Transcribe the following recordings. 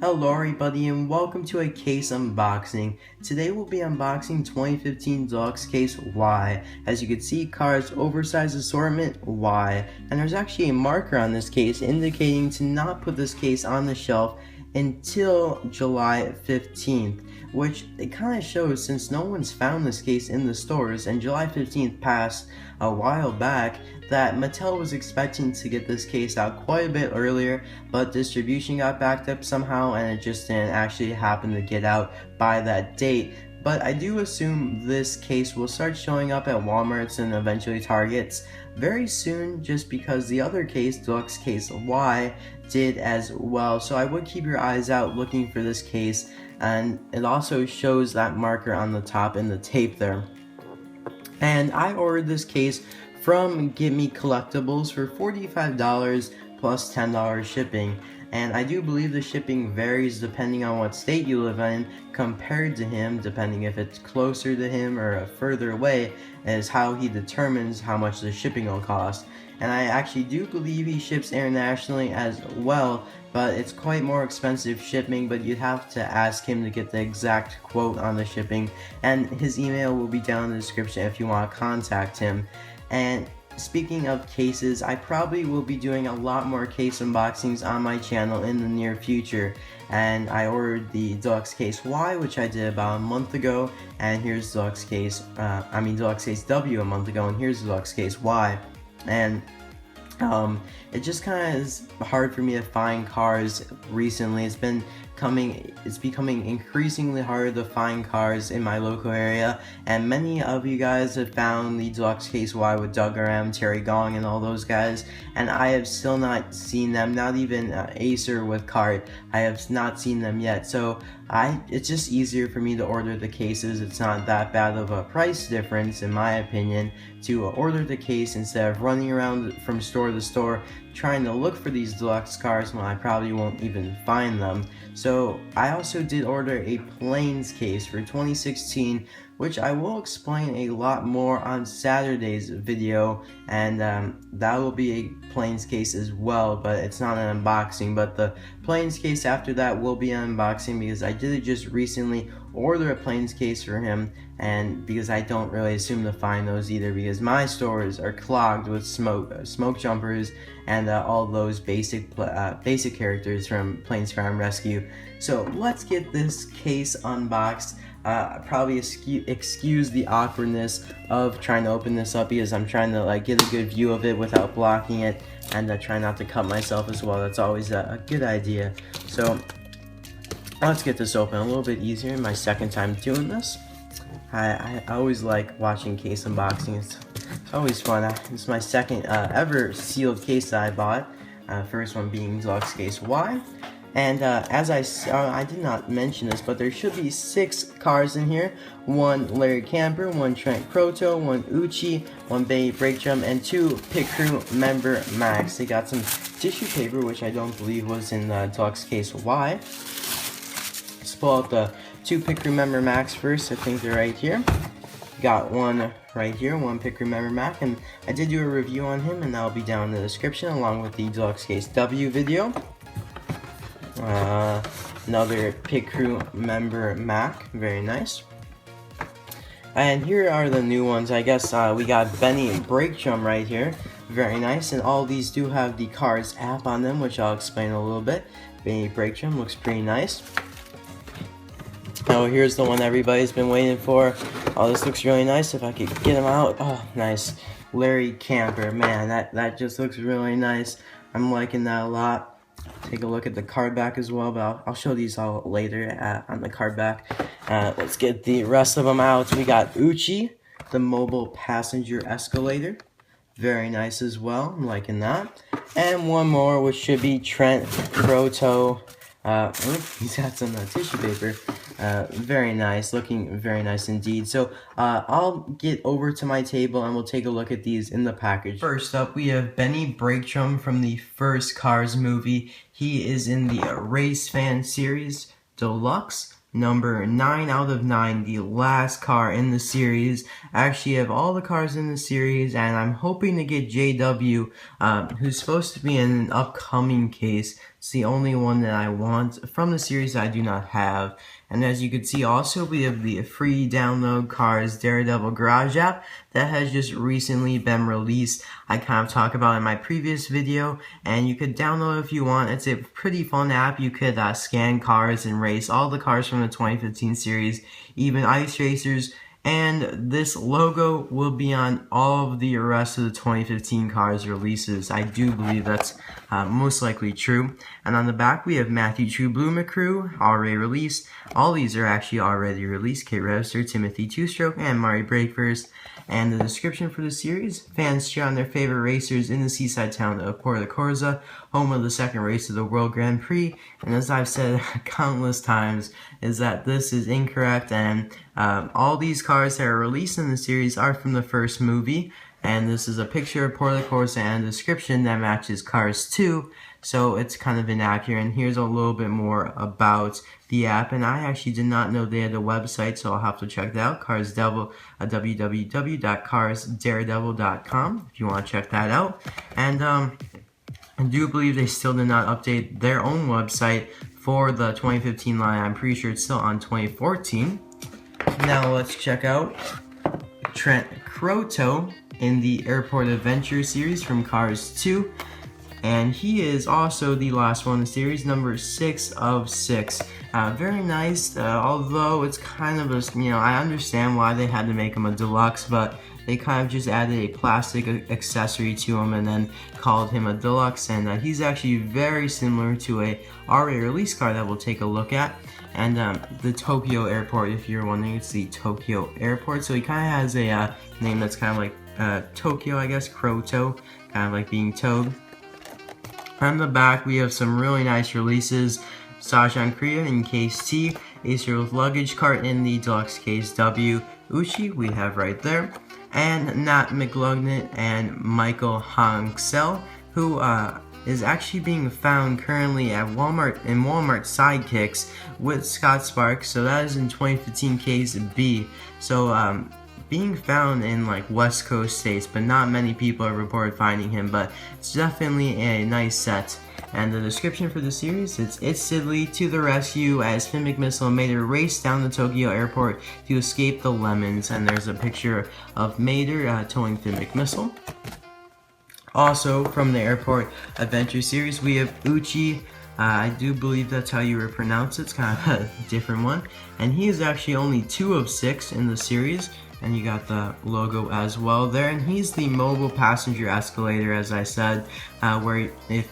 Hello everybody and welcome to a case unboxing. Today we'll be unboxing 2015 Deluxe Case Y. As you can see, cars oversized assortment Y, and there's actually a marker on this case indicating to not put this case on the shelf until July 15th, which it kind of shows since no one's found this case in the stores and July 15th passed a while back that Mattel was expecting to get this case out quite a bit earlier, but distribution got backed up somehow and it just didn't actually happen to get out by that date. But I do assume this case will start showing up at Walmarts and eventually Targets very soon, just because the other case, Deluxe Case Y, did as well. So I would keep your eyes out looking for this case, and it also shows that marker on the top in the tape there. And I ordered this case from GetMeCollectibles for $45 plus $10 shipping. And I do believe the shipping varies depending on what state you live in compared to him, depending if it's closer to him or further away, is how he determines how much the shipping will cost. And I actually do believe he ships internationally as well, but it's quite more expensive shipping, but you'd have to ask him to get the exact quote on the shipping, and his email will be down in the description if you want to contact him. And speaking of cases, I probably will be doing a lot more case unboxings on my channel in the near future. And I ordered the Deluxe Case Y, which I did about a month ago, and here's Deluxe Case W a month ago, and here's Deluxe Case Y. And it just kind of is hard for me to find cars recently. It's becoming increasingly harder to find cars in my local area, and many of you guys have found the Deluxe Case Y with Doug RM, Terry Gong, and all those guys, and I have still not seen them. Not even Acer with Cart, I have not seen them yet. So it's just easier for me to order the cases. It's not that bad of a price difference, in my opinion, to order the case instead of running around from store to store trying to look for these deluxe cars when I probably won't even find them. So I also did order a Plains case for 2016, which I will explain a lot more on Saturday's video, and that will be a Plains case as well, but it's not an unboxing. But the Plains case after that will be an unboxing, because I did just recently order a Plains case for him, and because I don't really assume to find those either, because my stores are clogged with smoke jumpers and all those basic characters from Plains Crime Rescue. So let's get this case unboxed. Probably excuse the awkwardness of trying to open this up, because I'm trying to get a good view of it without blocking it, and try not to cut myself as well. That's always a good idea. So let's get this open a little bit easier. My second time doing this. I always like watching case unboxings. It's always fun. This is my second ever sealed case that I bought. First one being Deluxe Case Y. And as I did not mention this, but there should be 6 cars in here. 1 Larry Camper, 1 Trent Crow-Tow, 1 Uchi, 1 Brakedrum, and 2 Pit Crew Member Mack. They got some tissue paper, which I don't believe was in Deluxe Case Y. Let's pull out the 2 Pit Crew Member Macks first. I think they're right here. Got one right here, 1 Pit Crew Member Mack, and I did do a review on him, and that'll be down in the description along with the Deluxe Case W video. Another Pit Crew Member Mack, very nice. And here are the new ones. I guess we got Benny Brakedrum right here, very nice, and all these do have the Cars app on them, which I'll explain a little bit. Benny Brakedrum looks pretty nice. Oh, here's the one everybody's been waiting for. Oh, this looks really nice. If I could get him out. Oh, nice. Larry Camper, man, that just looks really nice. I'm liking that a lot. Take a look at the card back as well, but I'll show these all later on the card back. Let's get the rest of them out. We got Uchi, the mobile passenger escalator. Very nice as well. I'm liking that. And one more, which should be Trent Crow-Tow. He's got some tissue paper. Very nice, looking very nice indeed. So I'll get over to my table and we'll take a look at these in the package. First up, we have Benny Brakedrum from the first Cars movie. He is in the Race Fan Series Deluxe. Number 9 out of 9, the last car in the series. I actually have all the cars in the series, and I'm hoping to get JW, who's supposed to be in an upcoming case, It's the only one that I want from the series I do not have. And as you can see, also we have the free download Cars Daredevil Garage app that has just recently been released. I kind of talked about it in my previous video, and you could download it if you want. It's a pretty fun app. You could scan cars and race all the cars from the 2015 series, even ice racers. And this logo will be on all of the rest of the 2015 cars releases. I do believe that's most likely true. And on the back we have Matthew True Blue McCrew, already released. All these are actually already released. Kate Register, Timothy Two-Stroke, and Mari Breakfirst. And the description for the series: fans cheer on their favorite racers in the seaside town of Porto Corsa, home of the second race of the World Grand Prix. And as I've said countless times, is that this is incorrect, and all these cars that are released in the series are from the first movie. And this is a picture of Porto Corsa and a description that matches Cars 2, so it's kind of inaccurate. And here's a little bit more about the app, and I actually did not know they had a website, so I'll have to check that out. Cars Devil, www.carsdaredevil.com if you want to check that out. And I do believe they still did not update their own website for the 2015 line. I'm pretty sure it's still on 2014. Now let's check out Trent Crow-Tow in the Airport Adventure series from Cars 2. And he is also the last one in the series, number 6 of 6. Very nice, although it's kind of a, I understand why they had to make him a deluxe, but they kind of just added a plastic accessory to him and then called him a deluxe. And he's actually very similar to a already released car that we'll take a look at. And the Tokyo Airport, if you're wondering, it's the Tokyo Airport. So he kind of has a name that's kind of like Tokyo, I guess, Croto, kind of like being towed. On the back, we have some really nice releases. Sajan Korea in Case T, Acer with Luggage Cart in the Deluxe Case W, Uchi we have right there, and Nat McLugnet and Michael Hansel, who is actually being found currently at Walmart in Walmart Sidekicks with Scott Sparks. So that is in 2015 Case B. So being found in like West Coast states, but not many people have reported finding him, but it's definitely a nice set. And the description for the series, it's Sidley to the rescue as Finn McMissile and Mater race down the Tokyo airport to escape the lemons. And there's a picture of Mater towing Finn McMissile. Also from the Airport Adventure series, we have Uchi. I do believe that's how you would pronounce it. It's kind of a different one. And he is actually only 2 of 6 in the series. And you got the logo as well there, and he's the mobile passenger escalator, as I said, where if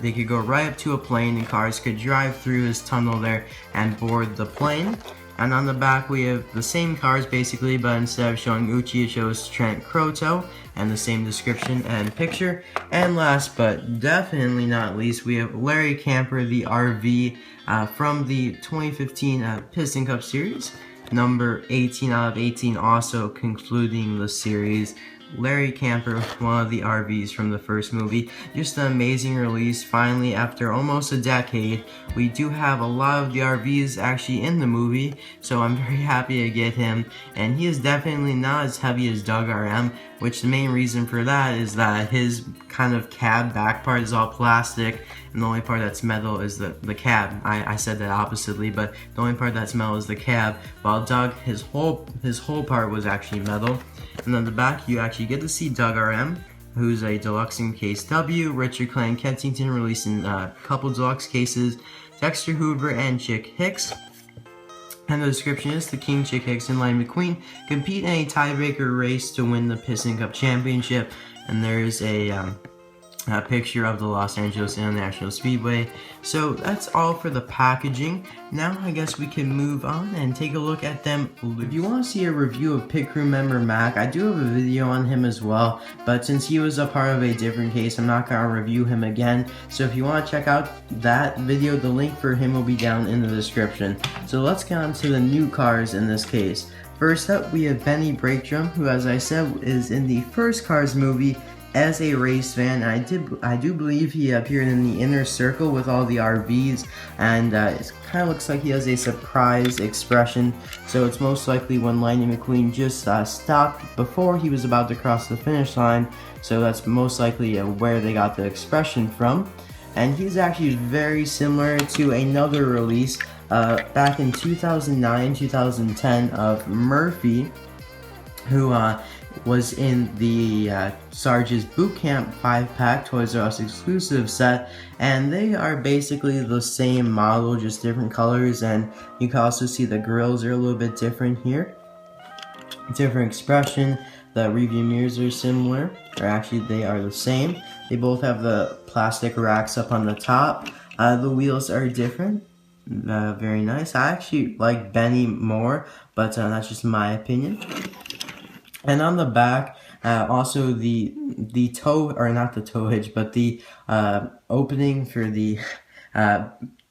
they could go right up to a plane and cars could drive through his tunnel there and board the plane. And on the back we have the same cars basically, but instead of showing Uchi, it shows Trent Crow-Tow and the same description and picture. And last but definitely not least, we have Larry Camper, the RV from the 2015 Piston Cup series. Number 18 out of 18, also concluding the series. Larry Camper, one of the RVs from the first movie. Just an amazing release. Finally, after almost a decade, we do have a lot of the RVs actually in the movie, so I'm very happy to get him. And he is definitely not as heavy as Doug RM, which the main reason for that is that his kind of cab back part is all plastic, and the only part that's metal is the cab. I said that oppositely, but the only part that's metal is the cab, while Doug, his whole part was actually metal. And on the back, you actually get to see Doug RM, who's a Deluxe in Case W, Richard Clan Kensington releasing a couple Deluxe cases, Dexter Hoover and Chick Hicks. And the description is: the King, Chick Hicks, and Lightning McQueen compete in a tiebreaker race to win the Piston Cup Championship. And there's a picture of the Los Angeles International Speedway. So that's all for the packaging. Now I guess we can move on and take a look at them. If you want to see a review of Pit Crew Member Mack, I do have a video on him as well, but since he was a part of a different case, I'm not going to review him again. So if you want to check out that video, the link for him will be down in the description. So let's get on to the new cars in this case. First up, we have Benny Brakedrum, who, as I said, is in the first Cars movie as a race fan. I do believe he appeared in the inner circle with all the RVs, and it kind of looks like he has a surprise expression, so it's most likely when Lightning McQueen just stopped before he was about to cross the finish line, so that's most likely where they got the expression from. and he's actually very similar to another release back in 2009, 2010 of Murphy, who was in the Sarge's Boot Camp 5-pack Toys R Us exclusive set, and they are basically the same model, just different colors, and you can also see the grills are a little bit different here. Different expression. The review mirrors are similar, or actually they are the same. They both have the plastic racks up on the top. The wheels are different. Very nice. I actually like Benny more, but that's just my opinion. And on the back, also the toe, or not the toe hitch, but the opening for the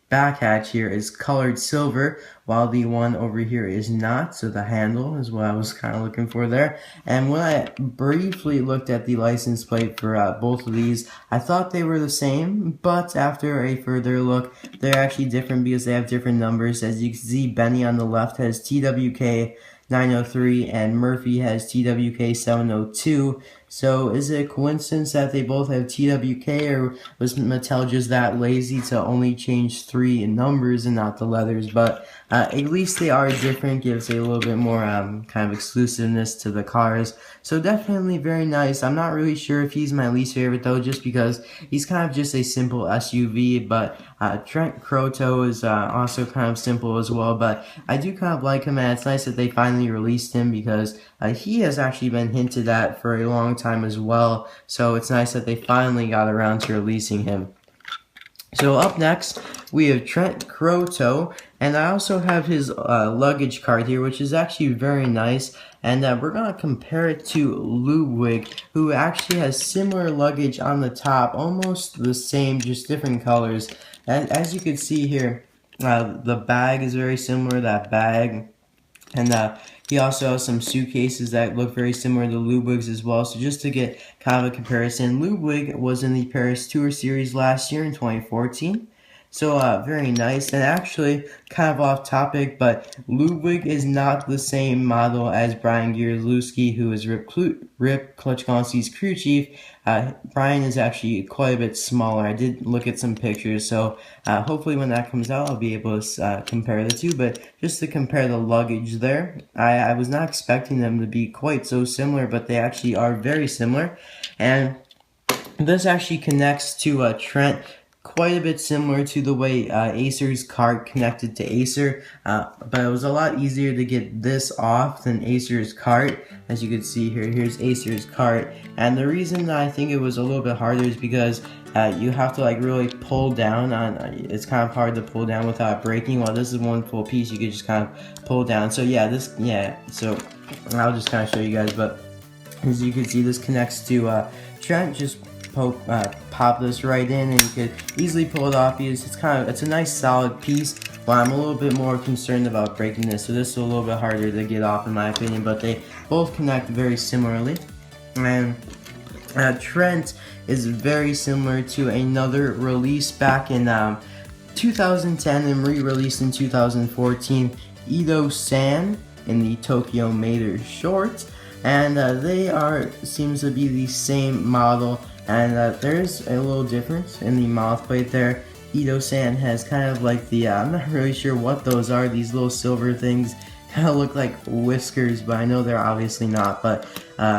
back hatch here is colored silver, while the one over here is not, so the handle is what I was kind of looking for there. And when I briefly looked at the license plate for both of these, I thought they were the same, but after a further look, they're actually different because they have different numbers. As you can see, Benny on the left has TWK 903 and Murphy has TWK 702. So is it a coincidence that they both have TWK, or was Mattel just that lazy to only change 3 numbers and not the letters? But at least they are different, gives a little bit more kind of exclusiveness to the cars. So definitely very nice. I'm not really sure if he's my least favorite though, just because he's kind of just a simple SUV, but Trent Crow-Tow is also kind of simple as well, but I do kind of like him, and it's nice that they finally released him because he has actually been hinted at for a long time as well, so it's nice that they finally got around to releasing him. So up next, we have Trent Crow-Tow, and I also have his luggage cart here, which is actually very nice, and we're going to compare it to Ludwig, who actually has similar luggage on the top, almost the same, just different colors. And as you can see here, the bag is very similar, that bag. And he also has some suitcases that look very similar to Ludwig's as well. So just to get kind of a comparison, Ludwig was in the Paris Tour Series last year in 2014. So very nice. And actually, kind of off topic, but Ludwig is not the same model as Brian Gierlewski, who is Rip Klutchkowski's crew chief. Brian is actually quite a bit smaller. I did look at some pictures, so hopefully when that comes out, I'll be able to compare the two. But just to compare the luggage there, I was not expecting them to be quite so similar, but they actually are very similar. And this actually connects to Trent quite a bit similar to the way Acer's cart connected to Acer, but it was a lot easier to get this off than Acer's cart. As you can see here, here's Acer's cart, and the reason that I think it was a little bit harder is because you have to like really pull down on, it's kind of hard to pull down without breaking, while this is one full piece you could just kind of pull down. So so I'll just kind of show you guys, but as you can see, this connects to Trent. Just pop this right in and you could easily pull it off because it's a nice solid piece, but I'm a little bit more concerned about breaking this, so this is a little bit harder to get off in my opinion, but they both connect very similarly. And Trent is very similar to another release back in 2010 and re-released in 2014, Edo-san in the Tokyo Mater short, and they seems to be the same model. And there's a little difference in the mouth plate there. Edo-san has kind of like the, I'm not really sure what those are, these little silver things. Kind of look like whiskers, but I know they're obviously not. But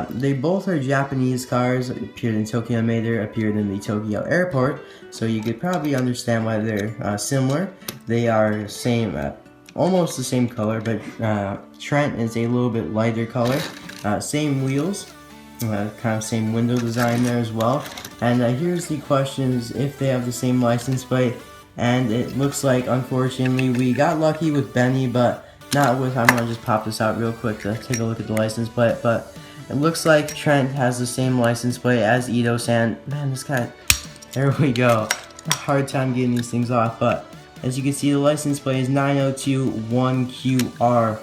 they both are Japanese cars, appeared in Tokyo Mater, appeared in the Tokyo airport. So you could probably understand why they're similar. They are same, almost the same color, but Trent is a little bit lighter color. Same wheels. Kind of same window design there as well. And here's the questions if they have the same license plate, and it looks like unfortunately we got lucky with Benny, but not with, I'm gonna just pop this out real quick to take a look at the license plate, but it looks like Trent has the same license plate as Edo-san. Man, this guy, there we go. A hard time getting these things off, but as you can see, the license plate is 9021QR.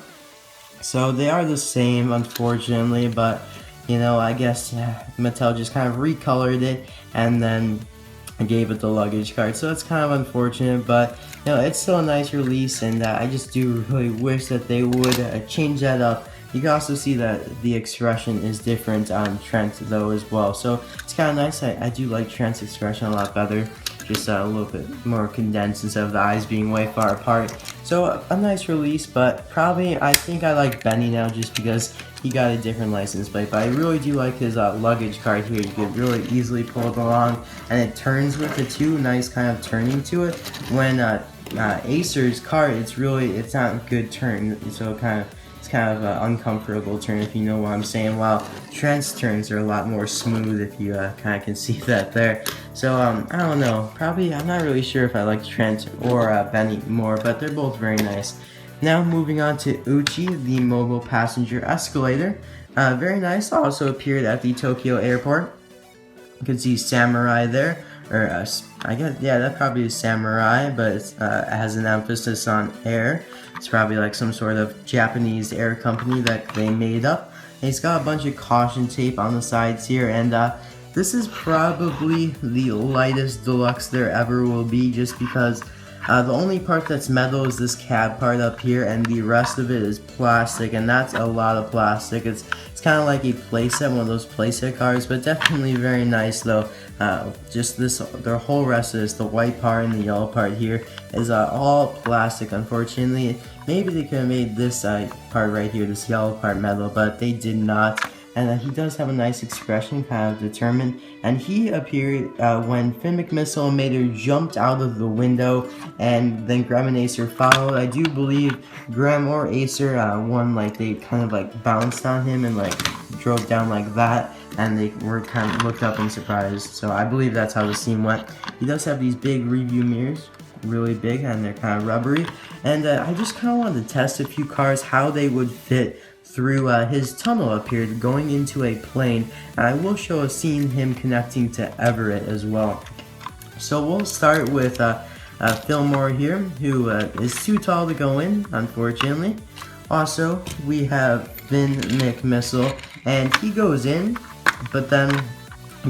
So they are the same, unfortunately, but you know, I guess Mattel just kind of recolored it and then gave it the luggage cart. So it's kind of unfortunate, but you know, it's still a nice release, and I just do really wish that they would change that up. You can also see that the expression is different on Trent though as well. So it's kind of nice. I do like Trent's expression a lot better. just a little bit more condensed instead of the eyes being way far apart. So a nice release, but probably I think I like Benny now just because he got a different license plate. But I really do like his luggage cart here. You can really easily pull it along, and it turns with the two nice kind of turning to it. When Acer's cart, it's not a good turn, so it's kind of an uncomfortable turn, if you know what I'm saying, while Trent's turns are a lot more smooth, if you kind of can see that there. So I don't know, probably I'm not really sure if I like Trent or Benny more, but they're both very nice. Now moving on to Uchi, the mobile passenger escalator. Very nice, also appeared at the Tokyo airport. You can see Samurai there, or I guess, yeah, that probably is Samurai, but it has an emphasis on air. It's probably like some sort of Japanese air company that they made up. And he's got a bunch of caution tape on the sides here, and this is probably the lightest deluxe there ever will be, just because the only part that's metal is this cab part up here, and the rest of it is plastic, and that's a lot of plastic. It's kind of like a playset, one of those playset cars, but definitely very nice though. Just the whole rest of this, the white part and the yellow part here, is all plastic, unfortunately. Maybe they could have made this part right here, this yellow part, metal, but they did not. And he does have a nice expression, kind of determined. And he appeared when Finn McMissile made her jumped out of the window, and then Graham and Acer followed. I do believe Graham or Acer one, like they kind of like bounced on him and like drove down like that, and they were kind of looked up in surprise. So I believe that's how the scene went. He does have these big review mirrors, really big, and they're kind of rubbery. And I just kind of wanted to test a few cars, how they would fit through his tunnel up here going into a plane, and I will show a scene him connecting to Everett as well. So we'll start with Fillmore here, who is too tall to go in, unfortunately. Also, we have Finn McMissile, and he goes in, but then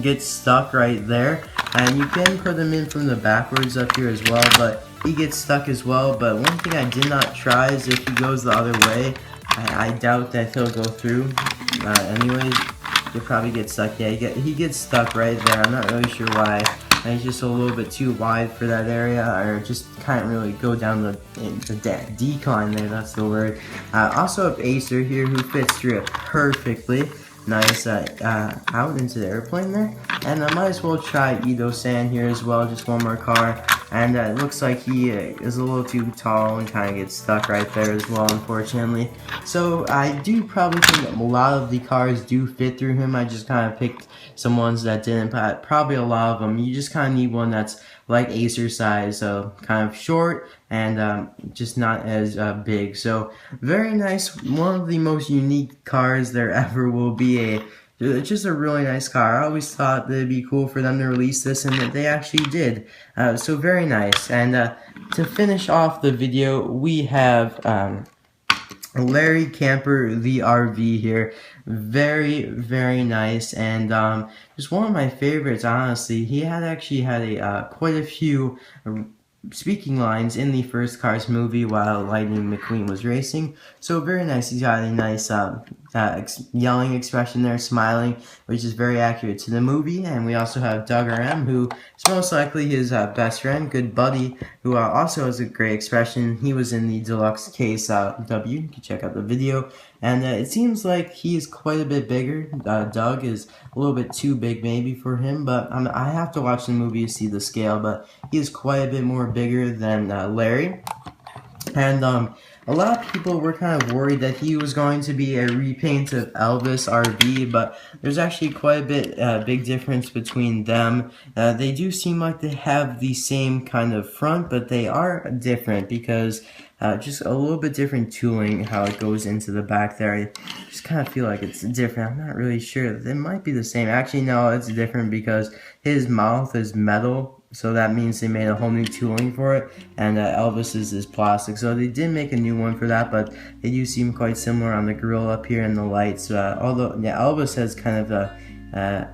gets stuck right there. And you can put him in from the backwards up here as well, but he gets stuck as well. But one thing I did not try is if he goes the other way, I doubt that he'll go through. Anyways, he'll probably get stuck. Yeah, he gets stuck right there. I'm not really sure why. And he's just a little bit too wide for that area, or just can't really go down the decline there, that's the word. Also have Acer here, who fits through it perfectly. Nice out into the airplane there. And I might as well try Ito-san here as well, just one more car. And it looks like he is a little too tall and kind of gets stuck right there as well, unfortunately. So I do probably think a lot of the cars do fit through him. I just kind of picked some ones that didn't, but probably a lot of them. You just kind of need one that's like Acer size, so kind of short and just not as big. So very nice, one of the most unique cars there ever will be. It's just a really nice car. I always thought that it'd be cool for them to release this, and that they actually did. So very nice. And to finish off the video, we have Larry Camper, the RV here. Very, very nice, and just one of my favorites, honestly. He actually had quite a few speaking lines in the first Cars movie while Lightning McQueen was racing. So very nice. He's got a nice yelling expression there, smiling, which is very accurate to the movie. And we also have Doug RM, who is most likely his best friend, good buddy, who also has a great expression. He was in the Deluxe Case W. You can check out the video. And it seems like he is quite a bit bigger. Doug is a little bit too big maybe for him, but I have to watch the movie to see the scale, but he is quite a bit more bigger than Larry. And a lot of people were kind of worried that he was going to be a repaint of Elvis RV, but there's actually quite a bit big difference between them. They do seem like they have the same kind of front, but they are different because just a little bit different tooling, how it goes into the back there. I just kind of feel like it's different. I'm not really sure. It might be the same. Actually, no, it's different because his mouth is metal. So that means they made a whole new tooling for it, and Elvis's is plastic. So they did make a new one for that, but they do seem quite similar on the grill up here and the lights. Although, yeah, Elvis has kind of a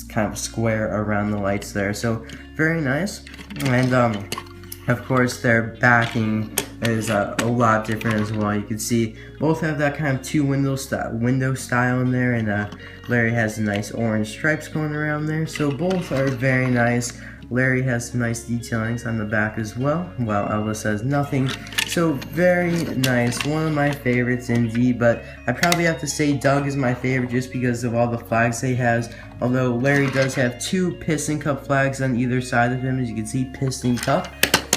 kind of square around the lights there. So very nice. And of course, their backing is a lot different as well. You can see both have that kind of two window style in there, and Larry has a nice orange stripes going around there. So both are very nice. Larry has some nice detailings on the back as well, while Elvis has nothing. So very nice, one of my favorites indeed, but I probably have to say Doug is my favorite just because of all the flags he has. Although Larry does have 2 Piston Cup flags on either side of him, as you can see, Piston Cup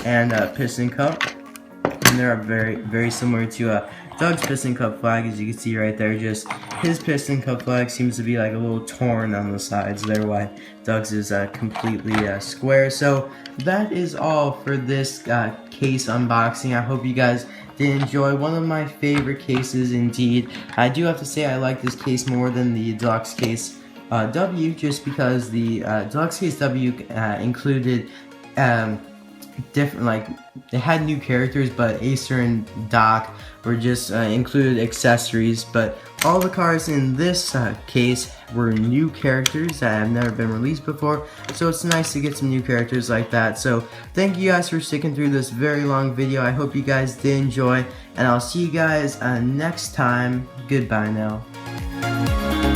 and Piston Cup. And they are very similar to Doug's Piston Cup flag, as you can see right there. Just his Piston Cup flag seems to be like a little torn on the sides there, while Doug's is completely square. So that is all for this case unboxing. I hope you guys did enjoy. One of my favorite cases indeed. I do have to say I like this case more than the Deluxe Case W, just because the Deluxe Case W included different, like, they had new characters, but Acer and Doc were just included accessories. But all the cars in this case were new characters that have never been released before, so it's nice to get some new characters like that. So thank you guys for sticking through this very long video. I hope you guys did enjoy, and I'll see you guys next time. Goodbye now.